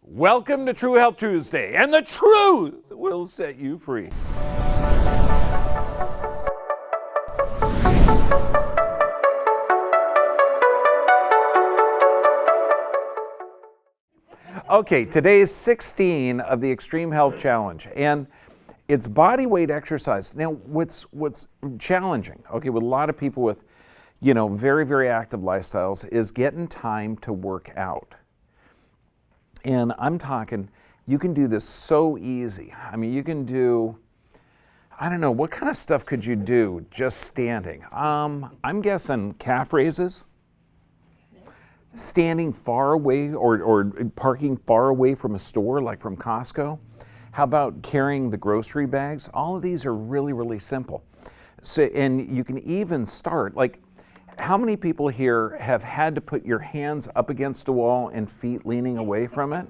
Welcome to True Health Tuesday, and the truth will set you free. Okay, today is 16 of the Extreme Health Challenge, and it's body weight exercise. Now, what's challenging, okay, with a lot of people with, very, very active lifestyles is getting time to work out. And I'm talking, you can do this so easy. I mean, you can do, I don't know, what kind of stuff could you do just standing? I'm guessing calf raises, standing far away or parking far away from a store, like from Costco. How about carrying the grocery bags? All of these are really, really simple. So, and you can even start, like, how many people here have had to put your hands up against a wall and feet leaning away from it?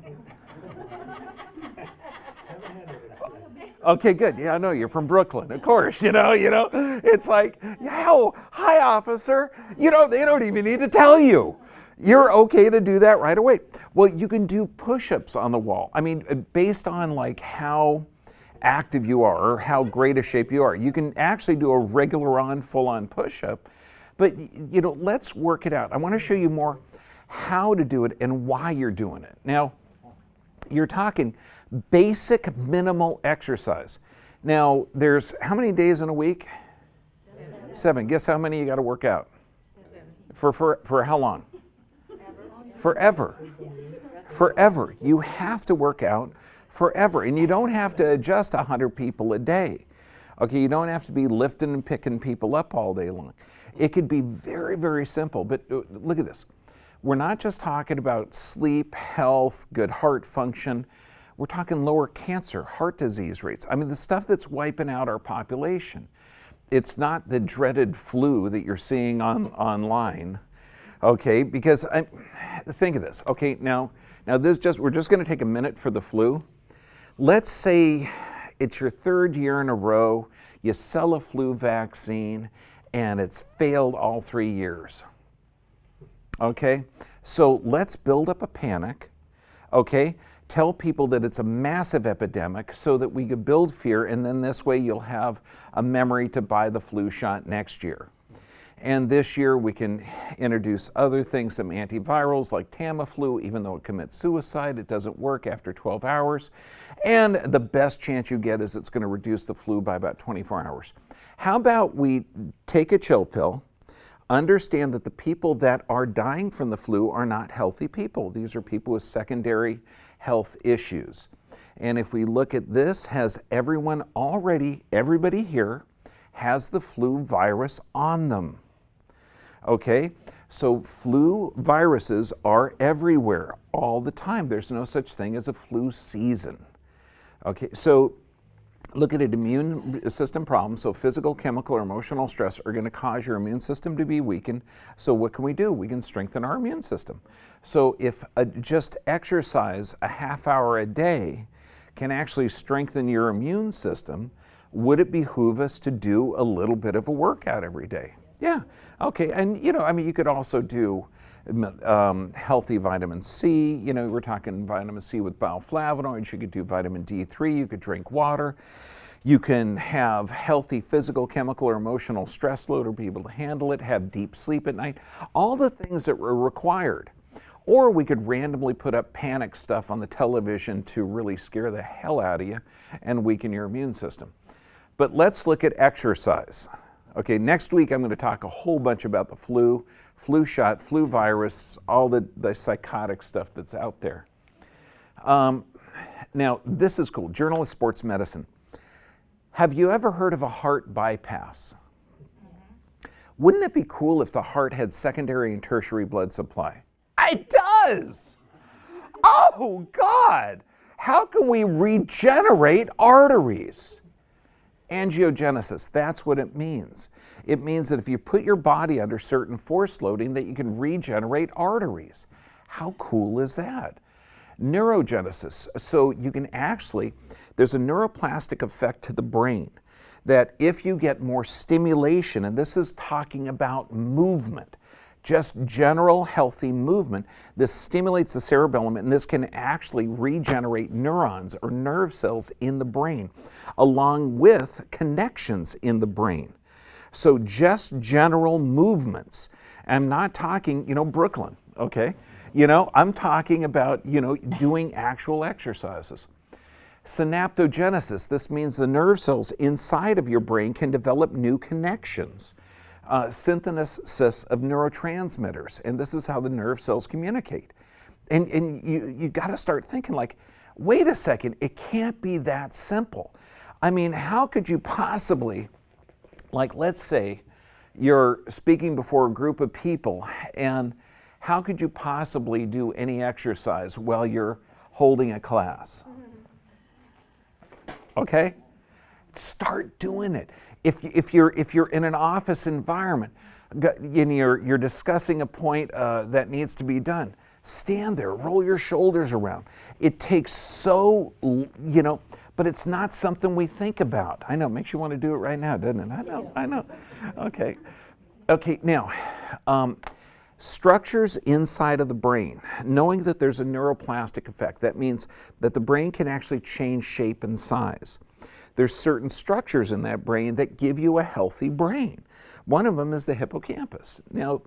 Okay, good. Yeah, I know you're from Brooklyn, of course. It's like, hi, officer. They don't even need to tell you. You're okay to do that right away. Well, you can do push-ups on the wall. I mean, based on like how active you are or how great a shape you are, you can actually do a regular full-on push-up. But, let's work it out. I want to show you more how to do it and why you're doing it. Now, you're talking basic minimal exercise. Now, there's how many days in a week? 7. Guess how many you got to work out? 7. For how long? Forever. Forever. You have to work out forever. And you don't have to adjust 100 people a day. Okay, you don't have to be lifting and picking people up all day long. It could be very, very simple. But look at this. We're not just talking about sleep, health, good heart function. We're talking lower cancer, heart disease rates. I mean, the stuff that's wiping out our population. It's not the dreaded flu that you're seeing online. Okay, because think of this. Okay, now we're just going to take a minute for the flu. Let's say it's your 3rd year in a row, you sell a flu vaccine, and it's failed all 3 years. Okay, so let's build up a panic. Okay, tell people that it's a massive epidemic so that we could build fear, and then this way you'll have a memory to buy the flu shot next year. And this year we can introduce other things, some antivirals like Tamiflu. Even though it commits suicide, it doesn't work after 12 hours. And the best chance you get is it's going to reduce the flu by about 24 hours. How about we take a chill pill, understand that the people that are dying from the flu are not healthy people. These are people with secondary health issues. And if we look at this, has everybody here has the flu virus on them. Okay, so flu viruses are everywhere all the time. There's no such thing as a flu season. Okay, so look at an immune system problem. So physical, chemical, or emotional stress are going to cause your immune system to be weakened. So what can we do? We can strengthen our immune system. So if just exercise a half hour a day can actually strengthen your immune system, would it behoove us to do a little bit of a workout every day? Yeah, okay, and you could also do healthy vitamin C. We're talking vitamin C with bioflavonoids. You could do vitamin D3. You could drink water. You can have healthy physical, chemical, or emotional stress load or be able to handle it, have deep sleep at night, all the things that were required. Or we could randomly put up panic stuff on the television to really scare the hell out of you and weaken your immune system. But let's look at exercise. Okay, next week I'm going to talk a whole bunch about the flu shot, flu virus, all the psychotic stuff that's out there. Now, this is cool. Journal of Sports Medicine. Have you ever heard of a heart bypass? Wouldn't it be cool if the heart had secondary and tertiary blood supply? It does! Oh, God! How can we regenerate arteries? Angiogenesis, that's what it means. It means that if you put your body under certain force loading, that you can regenerate arteries. How cool is that? Neurogenesis, so you can actually, there's a neuroplastic effect to the brain that if you get more stimulation, and this is talking about movement, just general healthy movement. This stimulates the cerebellum, and this can actually regenerate neurons or nerve cells in the brain, along with connections in the brain. So just general movements. I'm not talking, Brooklyn, okay? I'm talking about, doing actual exercises. Synaptogenesis, this means the nerve cells inside of your brain can develop new connections. Synthesis of neurotransmitters, and this is how the nerve cells communicate. And you got to start thinking like, wait a second, it can't be that simple. I mean, how could you possibly, like, let's say you're speaking before a group of people, and how could you possibly do any exercise while you're holding a class? Okay? Start doing it. If you're in an office environment and you're discussing a point that needs to be done, stand there, roll your shoulders around. It takes but it's not something we think about. I know, it makes you want to do it right now, doesn't it? I know. Okay, now, structures inside of the brain, knowing that there's a neuroplastic effect, that means that the brain can actually change shape and size. There's certain structures in that brain that give you a healthy brain. One of them is the hippocampus. Now,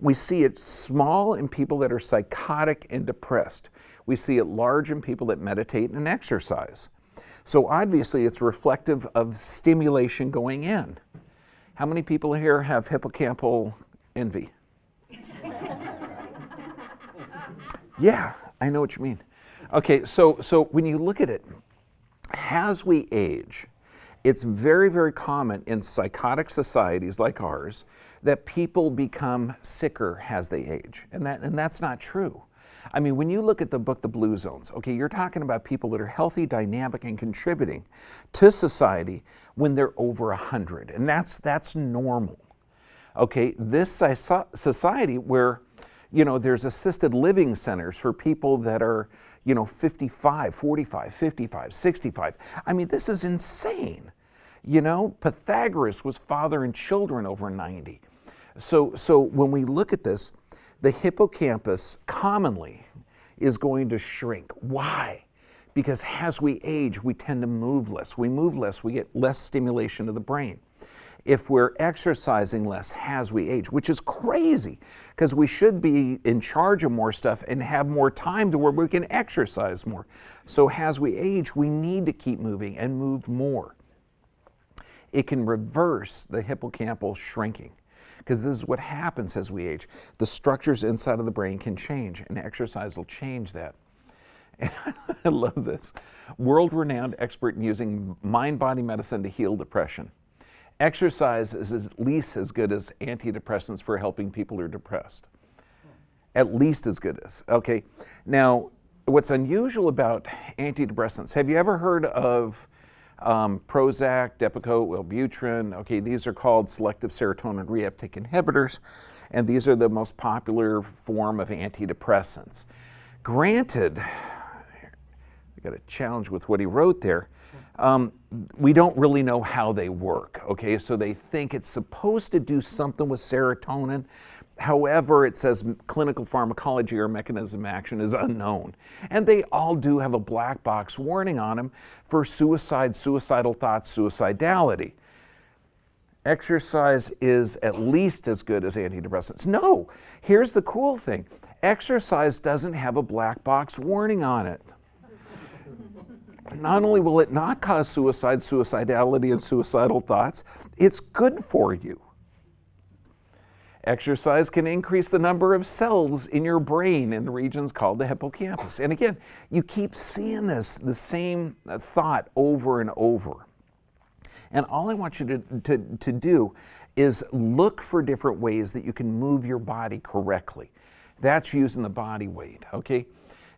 we see it small in people that are psychotic and depressed. We see it large in people that meditate and exercise. So obviously it's reflective of stimulation going in. How many people here have hippocampal envy? Yeah, I know what you mean. Okay, so when you look at it, as we age, it's very, very common in psychotic societies like ours that people become sicker as they age, and that's not true. I mean, when you look at the book, The Blue Zones, okay, you're talking about people that are healthy, dynamic, and contributing to society when they're over 100, and that's normal. Okay, this society where there's assisted living centers for people that are, 55, 45, 55, 65. I mean, this is insane. Pythagoras was fathering children over 90. So when we look at this, the hippocampus commonly is going to shrink. Why? Because as we age, we tend to move less. We move less, we get less stimulation of the brain. If we're exercising less as we age, which is crazy, because we should be in charge of more stuff and have more time to where we can exercise more. So as we age, we need to keep moving and move more. It can reverse the hippocampal shrinking, because this is what happens as we age. The structures inside of the brain can change, and exercise will change that. And I love this. World-renowned expert in using mind-body medicine to heal depression. Exercise is at least as good as antidepressants for helping people who are depressed. At least as good as, okay? Now, what's unusual about antidepressants, have you ever heard of Prozac, Depakote, Wellbutrin? Okay, these are called selective serotonin reuptake inhibitors, and these are the most popular form of antidepressants. Granted, I got a challenge with what he wrote there. We don't really know how they work, okay? So they think it's supposed to do something with serotonin. However, it says clinical pharmacology or mechanism of action is unknown. And they all do have a black box warning on them for suicide, suicidal thoughts, suicidality. Exercise is at least as good as antidepressants. No, here's the cool thing. Exercise doesn't have a black box warning on it. Not only will it not cause suicide, suicidality, and suicidal thoughts, it's good for you. Exercise can increase the number of cells in your brain in the regions called the hippocampus. And again, you keep seeing the same thought over and over. And all I want you to do is look for different ways that you can move your body correctly. That's using the body weight, okay?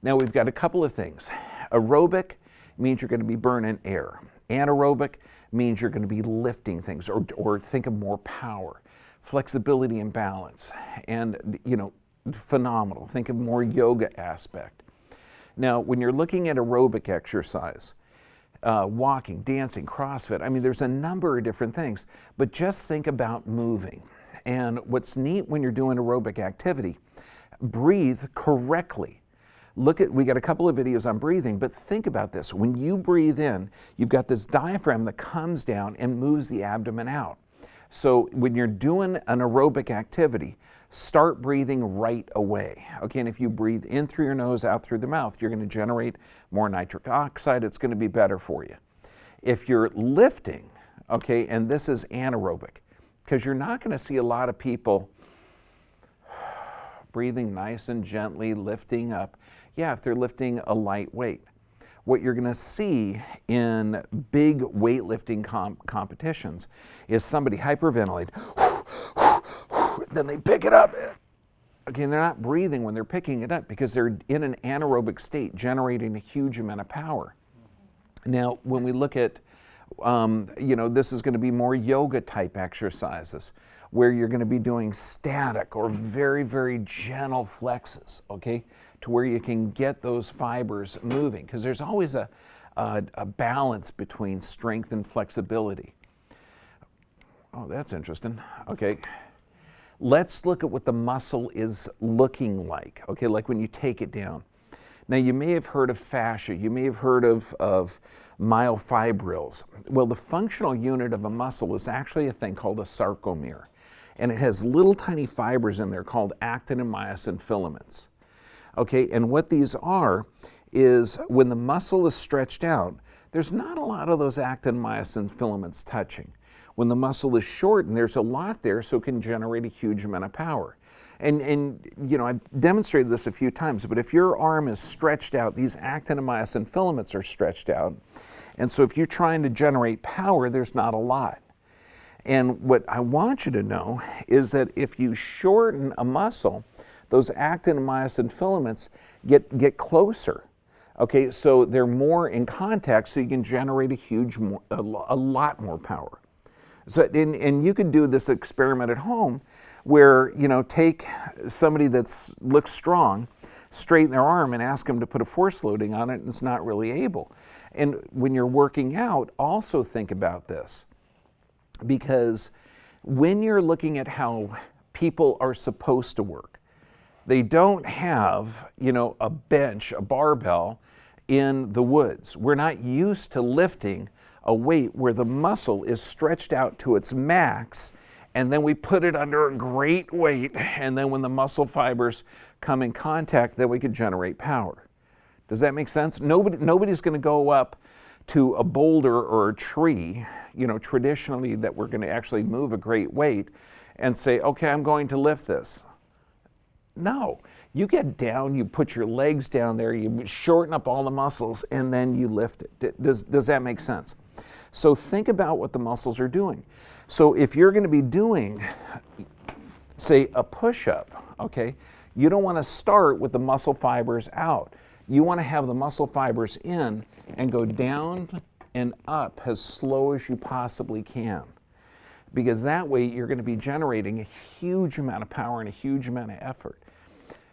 Now we've got a couple of things. Aerobic means you're going to be burning air. Anaerobic means you're going to be lifting things or think of more power. Flexibility and balance, and phenomenal. Think of more yoga aspect. Now, when you're looking at aerobic exercise, walking, dancing, CrossFit, I mean, there's a number of different things, but just think about moving. And what's neat when you're doing aerobic activity, breathe correctly. We got a couple of videos on breathing, but think about this. When you breathe in, you've got this diaphragm that comes down and moves the abdomen out. So when you're doing an aerobic activity, start breathing right away. Okay, and if you breathe in through your nose, out through the mouth, you're going to generate more nitric oxide. It's going to be better for you. If you're lifting, okay, and this is anaerobic, because you're not going to see a lot of people breathing nice and gently, lifting up. Yeah, if they're lifting a light weight. What you're going to see in big weightlifting competitions is somebody hyperventilate, then they pick it up. Again, they're not breathing when they're picking it up because they're in an anaerobic state, generating a huge amount of power. Now, when we look at, this is going to be more yoga type exercises where you're going to be doing static or very, very gentle flexes, okay, to where you can get those fibers moving, because there's always a balance between strength and flexibility. Oh, that's interesting. Okay. Let's look at what the muscle is looking like, okay, like when you take it down. Now, you may have heard of fascia. You may have heard of myofibrils. Well, the functional unit of a muscle is actually a thing called a sarcomere, and it has little tiny fibers in there called actin and myosin filaments. Okay, and what these are is when the muscle is stretched out, there's not a lot of those actin and myosin filaments touching. When the muscle is shortened, there's a lot there, so it can generate a huge amount of power. And I've demonstrated this a few times, but if your arm is stretched out, these actin and myosin filaments are stretched out. And so if you're trying to generate power, there's not a lot. And what I want you to know is that if you shorten a muscle, those actin and myosin filaments get closer. Okay, so they're more in contact, so you can generate a lot more power. So, and you could do this experiment at home where, take somebody that looks strong, straighten their arm and ask them to put a force loading on it, and it's not really able. And when you're working out, also think about this, because when you're looking at how people are supposed to work, they don't have, a bench, a barbell in the woods. We're not used to lifting a weight where the muscle is stretched out to its max, and then we put it under a great weight, and then when the muscle fibers come in contact, then we could generate power. Does that make sense? Nobody's going to go up to a boulder or a tree, traditionally that we're going to actually move a great weight and say, okay, I'm going to lift this. No, you get down, you put your legs down there, you shorten up all the muscles, and then you lift it. Does that make sense? So think about what the muscles are doing. So if you're going to be doing, say, a push-up, okay, you don't want to start with the muscle fibers out. You want to have the muscle fibers in and go down and up as slow as you possibly can, because that way you're going to be generating a huge amount of power and a huge amount of effort.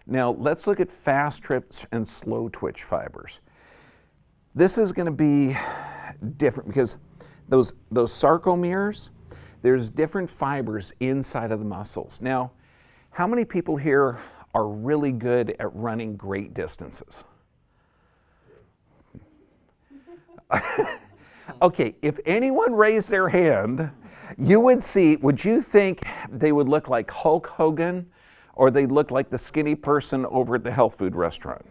Now, let's look at fast twitch and slow twitch fibers. This is going to be different because those sarcomeres, there's different fibers inside of the muscles. Now, how many people here are really good at running great distances? Okay, if anyone raised their hand, would you think they would look like Hulk Hogan, or they look like the skinny person over at the health food restaurant?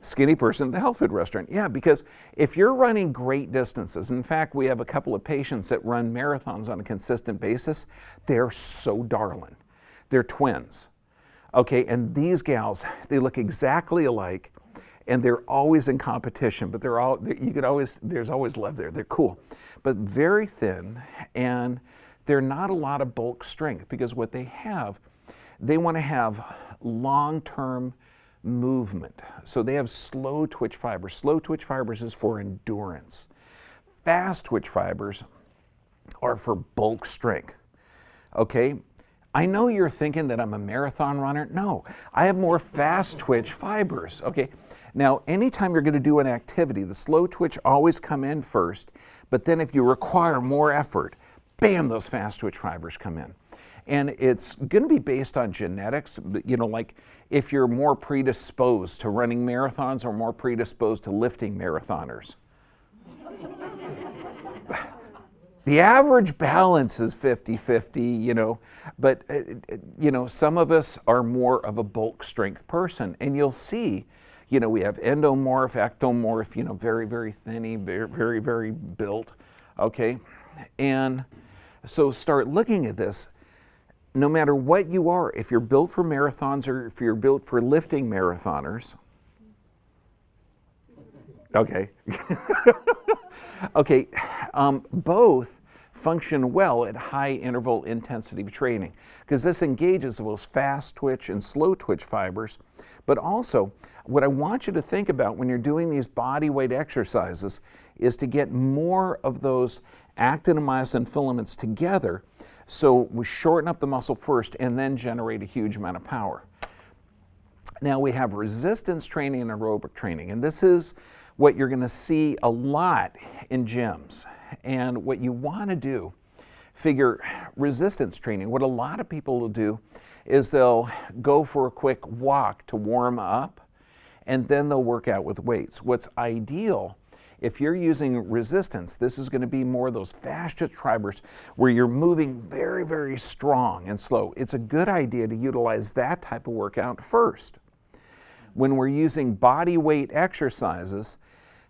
Skinny person at the health food restaurant. Yeah, because if you're running great distances, in fact, we have a couple of patients that run marathons on a consistent basis. They're so darling. They're twins. Okay, and these gals, they look exactly alike, and they're always in competition, but there's always love there. They're cool, but very thin, and they're not a lot of bulk strength, because what they want to have long-term movement. So they have slow twitch fibers. Slow twitch fibers is for endurance. Fast twitch fibers are for bulk strength. Okay? I know you're thinking that I'm a marathon runner. No, I have more fast twitch fibers. Okay? Now, anytime you're going to do an activity, the slow twitch always come in first, but then if you require more effort, bam, those fast twitch fibers come in. And it's going to be based on genetics, like if you're more predisposed to running marathons or more predisposed to lifting marathoners. The average balance is 50-50, but some of us are more of a bulk strength person, and you'll see, we have endomorph, ectomorph, very, very thin, very, very, very built, okay? And so start looking at this. No matter what you are, if you're built for marathons or if you're built for lifting marathoners, okay, okay, both function well at high interval intensity training because this engages those fast twitch and slow twitch fibers. But also, what I want you to think about when you're doing these body weight exercises is to get more of those actin and myosin filaments together, so we shorten up the muscle first and then generate a huge amount of power. Now we have resistance training and aerobic training, and this is what you're going to see a lot in gyms. And what you want to do, figure resistance training, what a lot of people will do is they'll go for a quick walk to warm up, and then they'll work out with weights. What's ideal, if you're using resistance, this is going to be more of those fast twitch fibers where you're moving very, very strong and slow. It's a good idea to utilize that type of workout first. When we're using body weight exercises,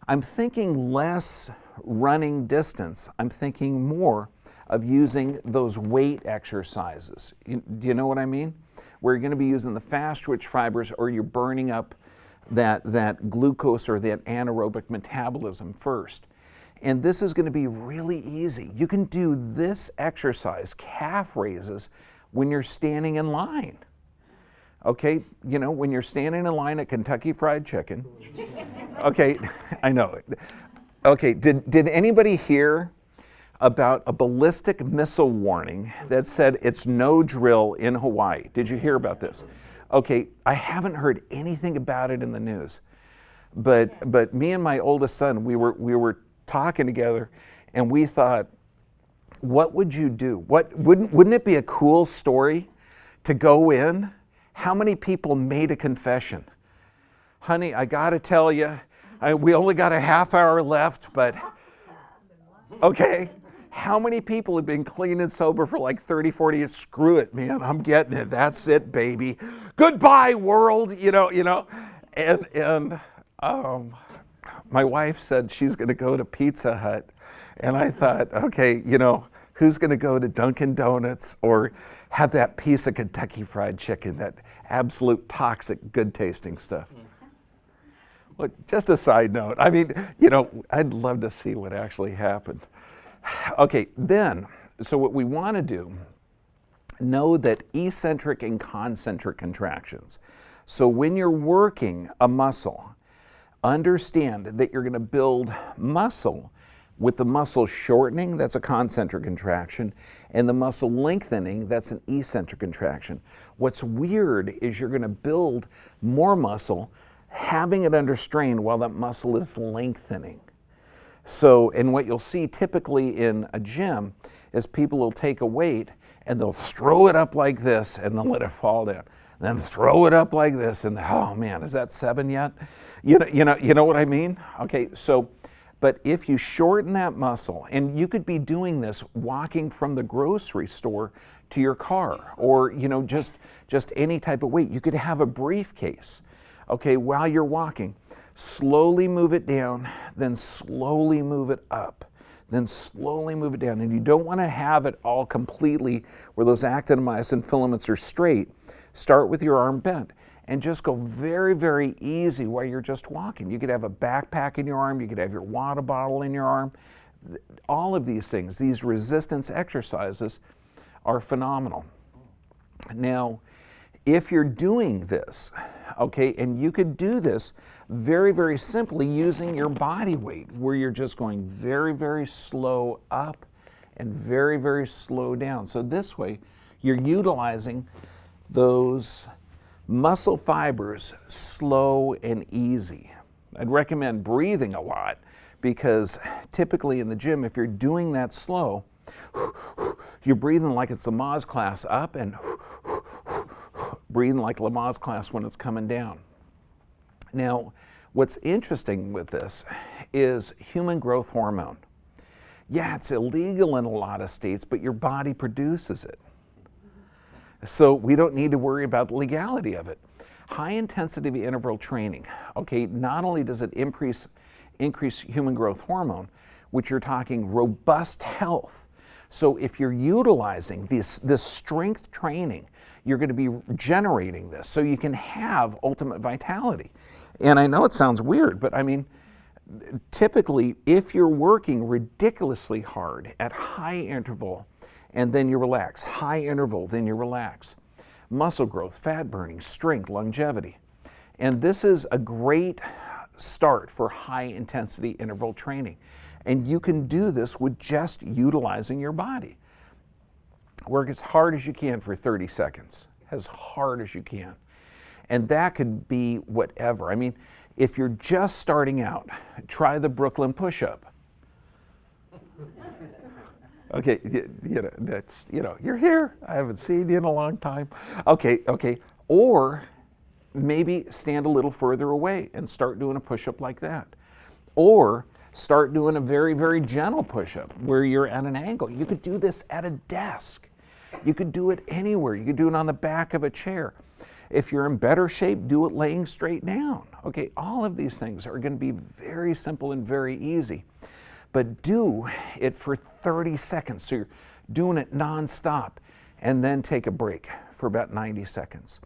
I'm thinking less running distance. I'm thinking more of using those weight exercises. Do you know what I mean? Where you're going to be using the fast twitch fibers, or you're burning up that glucose or that anaerobic metabolism first. And this is going to be really easy. You can do this exercise, calf raises, when you're standing in line. Okay, when you're standing in line at Kentucky Fried Chicken. Okay, I know. Okay, did anybody hear about a ballistic missile warning that said it's no drill in Hawaii? Did you hear about this? Okay, I haven't heard anything about it in the news, but me and my oldest son, we were talking together, and we thought, what would you do? Wouldn't it be a cool story to go in? How many people made a confession? Honey, I gotta tell you, we only got a half hour left, but okay. How many people have been clean and sober for like 30, 40 years? Screw it, man, I'm getting it. That's it, baby. Goodbye, world, And my wife said she's going to go to Pizza Hut. And I thought, okay, who's going to go to Dunkin' Donuts or have that piece of Kentucky Fried Chicken, that absolute toxic, good-tasting stuff? Well, just a side note. I mean, I'd love to see what actually happened. Okay, then, so what we want to do, know that eccentric and concentric contractions. So when you're working a muscle, understand that you're going to build muscle with the muscle shortening, that's a concentric contraction, and the muscle lengthening, that's an eccentric contraction. What's weird is you're going to build more muscle, having it under strain while that muscle is lengthening. So, and what you'll see typically in a gym is people will take a weight and they'll throw it up like this and they'll let it fall down. Then throw it up like this and, oh man, is that 7 yet? You know what I mean? Okay, so, but if you shorten that muscle, and you could be doing this walking from the grocery store to your car, or just any type of weight. You could have a briefcase, okay, while you're walking. Slowly move it down, then slowly move it up, then slowly move it down. And you don't want to have it all completely where those actin and myosin filaments are straight. Start with your arm bent and just go very, very easy while you're just walking. You could have a backpack in your arm, you could have your water bottle in your arm. All of these things, these resistance exercises are phenomenal. Now, if you're doing this, okay, and you could do this very, very simply using your body weight, where you're just going very, very slow up and very, very slow down. So this way, you're utilizing those muscle fibers slow and easy. I'd recommend breathing a lot, because typically in the gym, if you're doing that slow, You're breathing like it's Lamaze class up and breathing like Lamaze class when it's coming down. Now, what's interesting with this is human growth hormone. Yeah, it's illegal in a lot of states, but your body produces it. So we don't need to worry about the legality of it. High intensity interval training, okay, not only does it increase human growth hormone, which you're talking robust health. So if you're utilizing this strength training, you're going to be generating this so you can have ultimate vitality. And I know it sounds weird, but I mean, typically if you're working ridiculously hard at high interval and then you relax, high interval, then you relax, muscle growth, fat burning, strength, longevity. And this is a great start for high intensity interval training. And you can do this with just utilizing your body. Work as hard as you can for 30 seconds, as hard as you can. And that could be whatever. I mean, if you're just starting out, try the Brooklyn push-up. Okay, you're here. I haven't seen you in a long time. Okay. Or maybe stand a little further away and start doing a push-up like that. Or start doing a very, very gentle push-up where you're at an angle. You could do this at a desk. You could do it anywhere. You could do it on the back of a chair. If you're in better shape, do it laying straight down. Okay, all of these things are going to be very simple and very easy. But do it for 30 seconds. So you're doing it nonstop, and then take a break for about 90 seconds.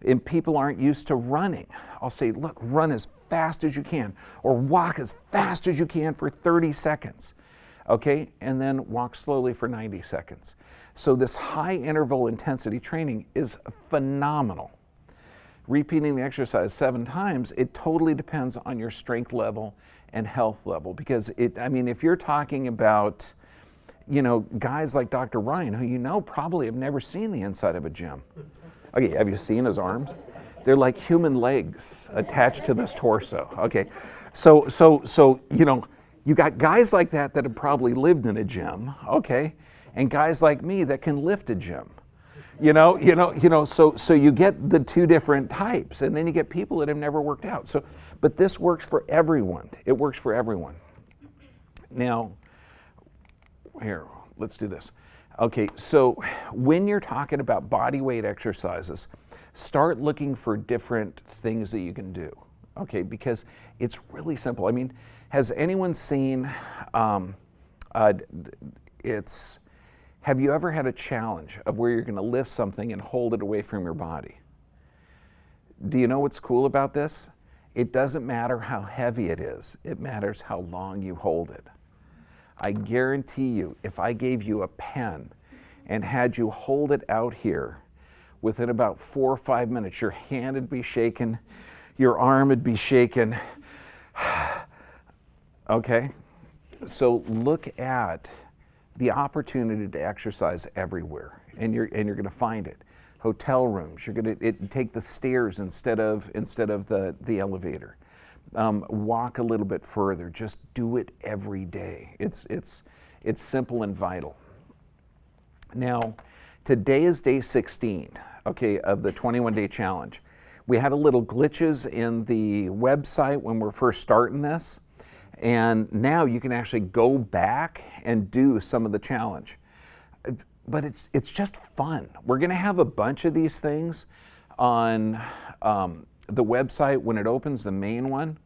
And people aren't used to running. I'll say, look, run as fast as you can, or walk as fast as you can for 30 seconds. Okay, and then walk slowly for 90 seconds. So this high interval intensity training is phenomenal. Repeating the exercise 7 times, it totally depends on your strength level and health level. Because if you're talking about, guys like Dr. Ryan, who probably have never seen the inside of a gym. Okay, have you seen his arms? They're like human legs attached to this torso. Okay, so you got guys like that have probably lived in a gym. Okay, and guys like me that can lift a gym. So you get the two different types, and then you get people that have never worked out. But this works for everyone. It works for everyone. Now, here, let's do this. Okay, so when you're talking about body weight exercises, start looking for different things that you can do. Okay, because it's really simple. I mean, has anyone seen, have you ever had a challenge of where you're going to lift something and hold it away from your body? Do you know what's cool about this? It doesn't matter how heavy it is. It matters how long you hold it. I guarantee you, if I gave you a pen and had you hold it out here, within about 4 or 5 minutes, your hand would be shaking, your arm would be shaking. Okay? So look at the opportunity to exercise everywhere, and you're going to find it. Hotel rooms, you're going to take the stairs instead of the elevator. Walk a little bit further. Just do it every day. It's simple and vital. Now, today is day 16, okay, of the 21-day challenge. We had a little glitches in the website when we're first starting this. And now you can actually go back and do some of the challenge. But it's just fun. We're going to have a bunch of these things on the website when it opens, the main one.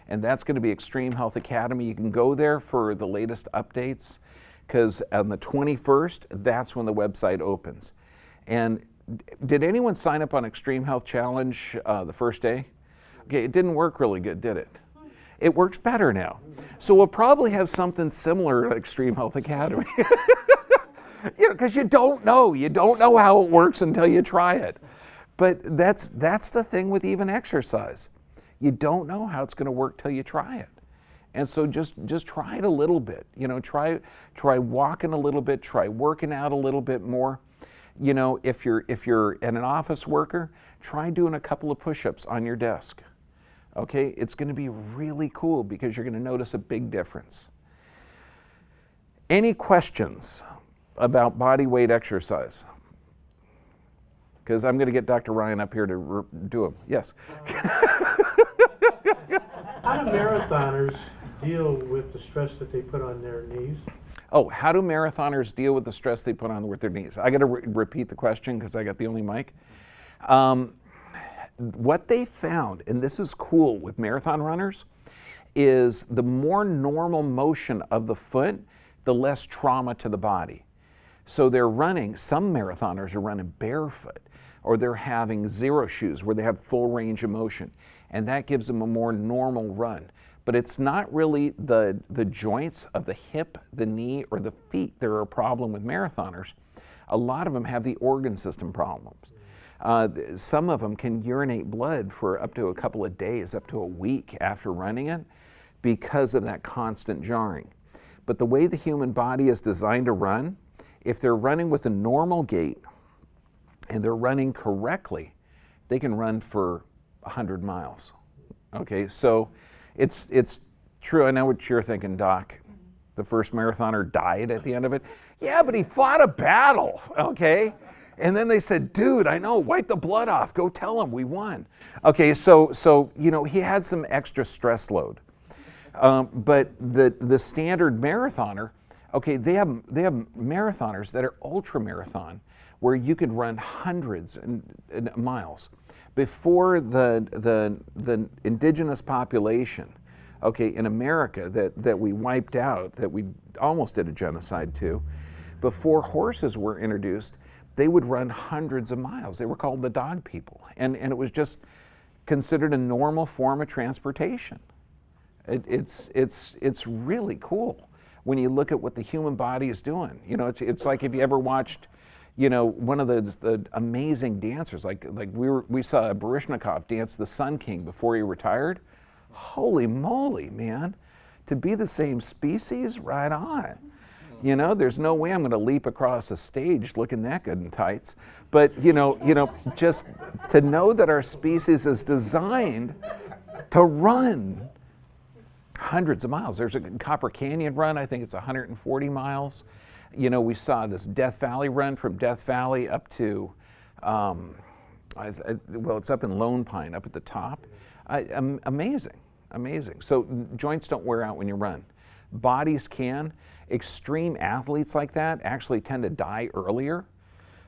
And that's going to be Extreme Health Academy. You can go there for the latest updates, because on the 21st, that's when the website opens. And did anyone sign up on Extreme Health Challenge the first day? Okay, it didn't work really good, did it? It works better now. So we'll probably have something similar to Extreme Health Academy. Because you don't know how it works until you try it. But that's the thing with even exercise. You don't know how it's going to work till you try it. And so just try it a little bit. Try walking a little bit, try working out a little bit more. If you're an office worker, try doing a couple of push-ups on your desk. Okay, it's going to be really cool because you're going to notice a big difference. Any questions about body weight exercise? Because I'm going to get Dr. Ryan up here to do them. Yes. How do marathoners deal with the stress that they put on their knees? Oh, how do marathoners deal with the stress they put on with their knees? I got to repeat the question because I got the only mic. What they found, and this is cool with marathon runners, is the more normal motion of the foot, the less trauma to the body. So they're running, some marathoners are running barefoot, or they're having zero shoes where they have full range of motion, and that gives them a more normal run. But it's not really the joints of the hip, the knee, or the feet that are a problem with marathoners. A lot of them have the organ system problems. Some of them can urinate blood for up to a couple of days, up to a week after running it, because of that constant jarring. But the way the human body is designed to run, if they're running with a normal gait and they're running correctly, they can run for 100 miles. Okay, so it's true. I know what you're thinking, Doc. The first marathoner died at the end of it. Yeah, but he fought a battle, okay? And then they said, dude, I know, wipe the blood off. Go tell him we won. Okay, so you know, he had some extra stress load. But the standard marathoner, okay, they have marathoners that are ultra marathon where you could run hundreds of miles. Before the indigenous population, okay, in America that we wiped out, that we almost did a genocide to, before horses were introduced, they would run hundreds of miles. They were called the dog people. And it was just considered a normal form of transportation. It's really cool when you look at what the human body is doing. You know, it's like if you ever watched, you know, one of the amazing dancers, like we saw Baryshnikov dance the Sun King before he retired. Holy moly, man! To be the same species, right on. You know, there's no way I'm going to leap across a stage looking that good in tights. But you know, just to know that our species is designed to run hundreds of miles. There's a Copper Canyon run, I think it's 140 miles. You know, we saw this Death Valley run from Death Valley up to, well, it's up in Lone Pine, up at the top. Amazing, amazing. So joints don't wear out when you run. Bodies can. Extreme athletes like that actually tend to die earlier,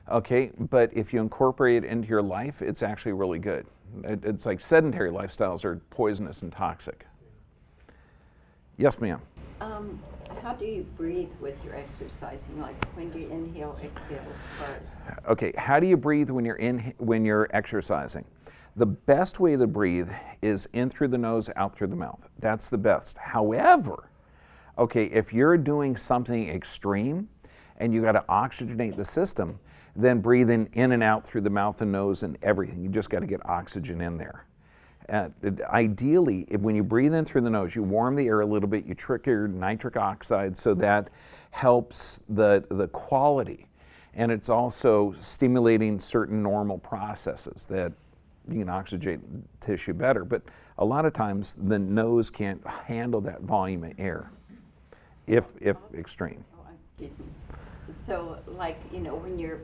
okay? But if you incorporate it into your life, it's actually really good. It's like sedentary lifestyles are poisonous and toxic. Yes, ma'am. How do you breathe with your exercising? Like when do you inhale, exhale first? Okay, how do you breathe when you're exercising? The best way to breathe is in through the nose, out through the mouth. That's the best. However, okay, if you're doing something extreme and you got to oxygenate the system, then breathing in and out through the mouth and nose and everything. You just got to get oxygen in there. Ideally, when you breathe in through the nose, you warm the air a little bit, you trigger nitric oxide, so that helps the quality. And it's also stimulating certain normal processes that you can oxygenate tissue better. But a lot of times the nose can't handle that volume of air, if extreme. Oh, excuse me. So like, you know, when you're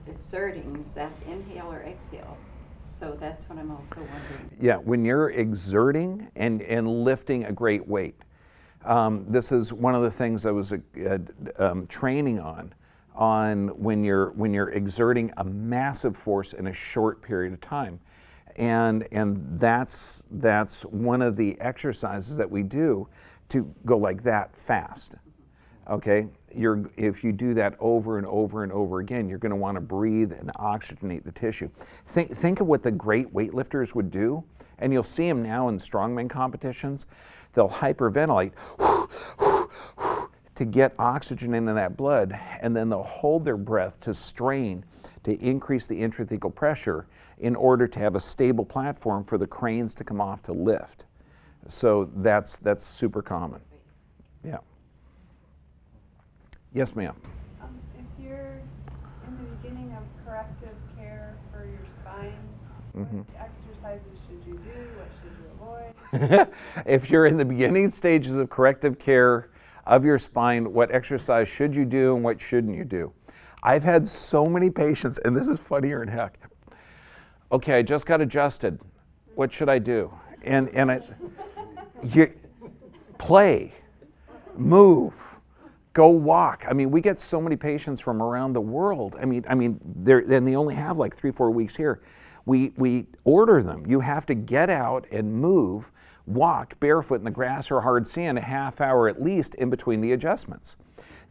exerting, is that inhale or exhale? So that's what I'm also wondering. Yeah, when you're exerting and lifting a great weight. This is one of the things I was training on when you're exerting a massive force in a short period of time. And that's one of the exercises that we do to go like that fast. Okay, if you do that over and over and over again, you're going to want to breathe and oxygenate the tissue. Think of what the great weightlifters would do, and you'll see them now in strongman competitions. They'll hyperventilate to get oxygen into that blood, and then they'll hold their breath to strain to increase the intrathecal pressure in order to have a stable platform for the cranes to come off to lift. So that's super common. Yeah. Yes, ma'am. If you're in the beginning of corrective care for your spine, what exercises should you do? What should you avoid? If you're in the beginning stages of corrective care, of your spine. What exercise should you do and what shouldn't you do? I've had so many patients, and this is funnier than heck. Okay, I just got adjusted. What should I do? And you play, move, go walk. I mean, we get so many patients from around the world. I mean, and they only have like 3-4 weeks here. We order them. You have to get out and move, walk barefoot in the grass or hard sand a half hour at least in between the adjustments.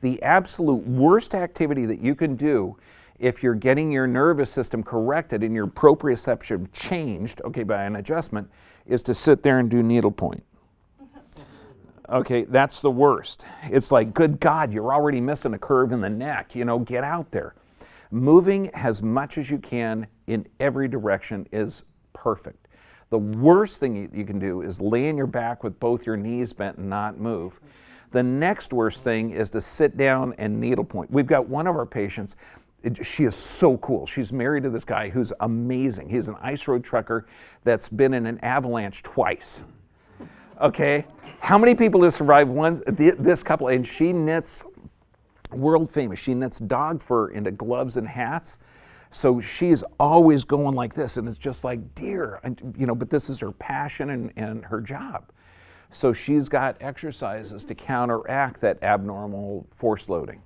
The absolute worst activity that you can do if you're getting your nervous system corrected and your proprioception changed, okay, by an adjustment, is to sit there and do needlepoint. Okay, that's the worst. It's like, good God, you're already missing a curve in the neck, you know, get out there. Moving as much as you can in every direction is perfect. The worst thing you can do is lay on your back with both your knees bent and not move. The next worst thing is to sit down and needlepoint. We've got one of our patients. She is so cool. She's married to this guy who's amazing. He's an ice road trucker that's been in an avalanche twice. Okay? How many people have survived this couple? And she knits, world famous, she knits dog fur into gloves and hats. So she's always going like this, and it's just like, dear, you know, but this is her passion and her job. So she's got exercises to counteract that abnormal force loading.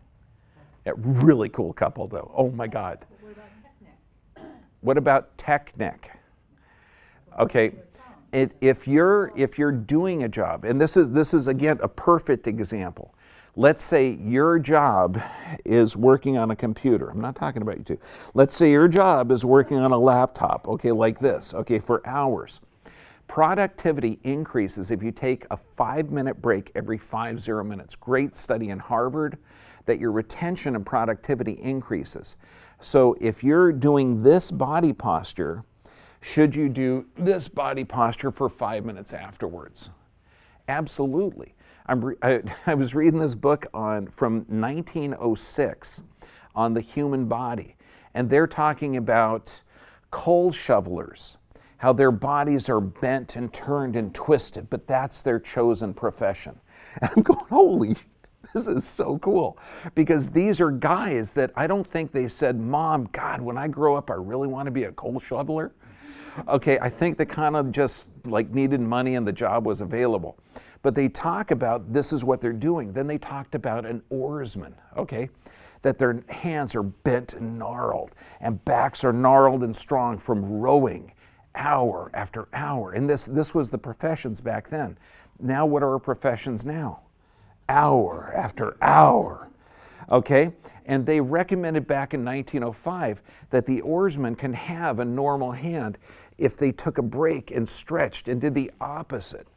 A really cool couple, though. Oh my God. What about technique? Okay, if you're doing a job, and this is again a perfect example. Let's say your job is working on a computer. I'm not talking about you two. Let's say your job is working on a laptop, okay, like this, okay, for hours. Productivity increases if you take a 5-minute break every 50 minutes. Great study in Harvard that your retention and productivity increases. So if you're doing this body posture, should you do this body posture for 5 minutes afterwards? Absolutely. I was reading this book from 1906 on the human body, and they're talking about coal shovelers, how their bodies are bent and turned and twisted, but that's their chosen profession. And I'm going, holy, this is so cool. Because these are guys that I don't think they said, Mom, God, when I grow up, I really want to be a coal shoveler. Okay, I think they kind of just like needed money and the job was available. But they talk about this is what they're doing. Then they talked about an oarsman, okay, that their hands are bent and gnarled and backs are gnarled and strong from rowing hour after hour. And this was the professions back then. Now what are our professions now? Hour after hour. Okay? And they recommended back in 1905 that the oarsman can have a normal hand if they took a break and stretched and did the opposite.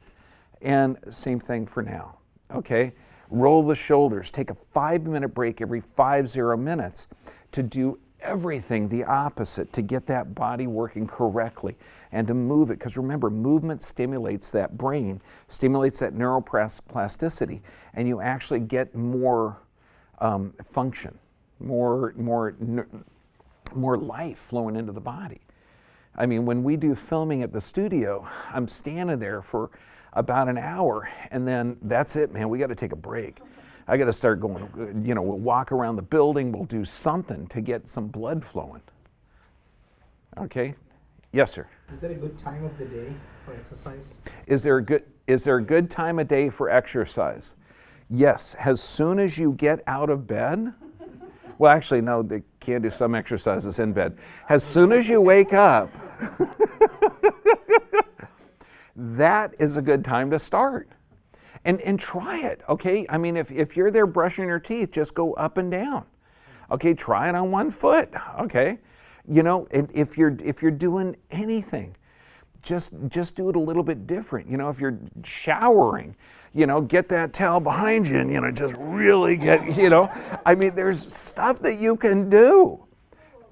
And same thing for now. Okay? Roll the shoulders. Take a 5-minute break every 50 minutes to do everything the opposite, to get that body working correctly and to move it. Because remember, movement stimulates that brain, stimulates that neuroplasticity, and you actually get more function, more life flowing into the body. I mean, when we do filming at the studio, I'm standing there for about an hour, and then that's it, man. We got to take a break. I got to start going, you know, we'll walk around the building, we'll do something to get some blood flowing. Okay? Yes, sir. Is there a good time of the day for exercise? Is there a good time of day for exercise? Yes. As soon as you get out of bed, well, actually, no, they can't do some exercises in bed. As soon as you wake up, that is a good time to start. And try it, okay? I mean, if you're there brushing your teeth, just go up and down. Okay, try it on one foot, okay? You know, if you're doing anything, just do it a little bit different. You know, if you're showering, you know, get that towel behind you and, you know, just really get, you know. I mean, there's stuff that you can do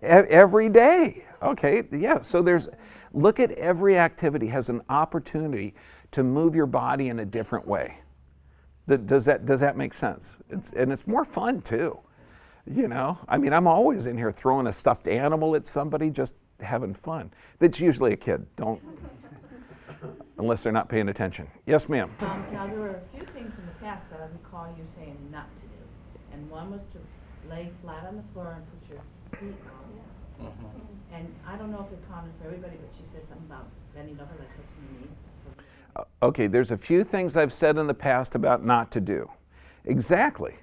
every day, okay? Yeah, so look at every activity has an opportunity to move your body in a different way. Does that make sense? It's more fun too, you know? I mean, I'm always in here throwing a stuffed animal at somebody, just having fun. That's usually a kid, unless they're not paying attention. Yes, ma'am. Now, there are a few things in the past that I recall you saying not to do. And one was to lay flat on the floor and put your feet out. And I don't know if it counted for everybody, but she said something about bending over, like touching your knees. Okay, there's a few things I've said in the past about not to do. Exactly.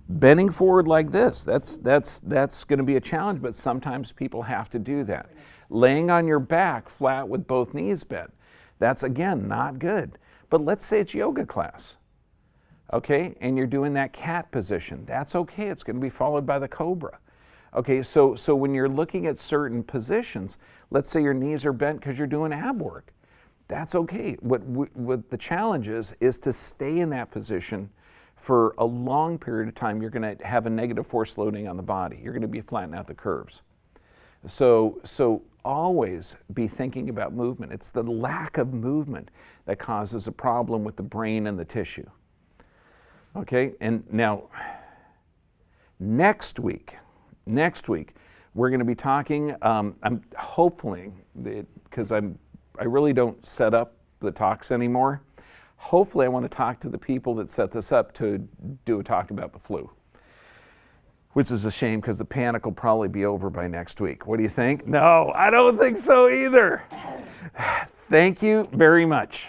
Bending forward like this, that's going to be a challenge, but sometimes people have to do that. Laying on your back flat with both knees bent, that's again not good. But let's say it's yoga class, okay, and you're doing that cat position. That's okay, it's going to be followed by the cobra. Okay, so when you're looking at certain positions, let's say your knees are bent because you're doing ab work. That's okay. What the challenge is to stay in that position for a long period of time. You're going to have a negative force loading on the body. You're going to be flattening out the curves. So always be thinking about movement. It's the lack of movement that causes a problem with the brain and the tissue. Okay, and now next week, we're going to be talking, I'm hopefully, because I really don't set up the talks anymore. Hopefully I want to talk to the people that set this up to do a talk about the flu, which is a shame because the panic will probably be over by next week. What do you think? No, I don't think so either. Thank you very much.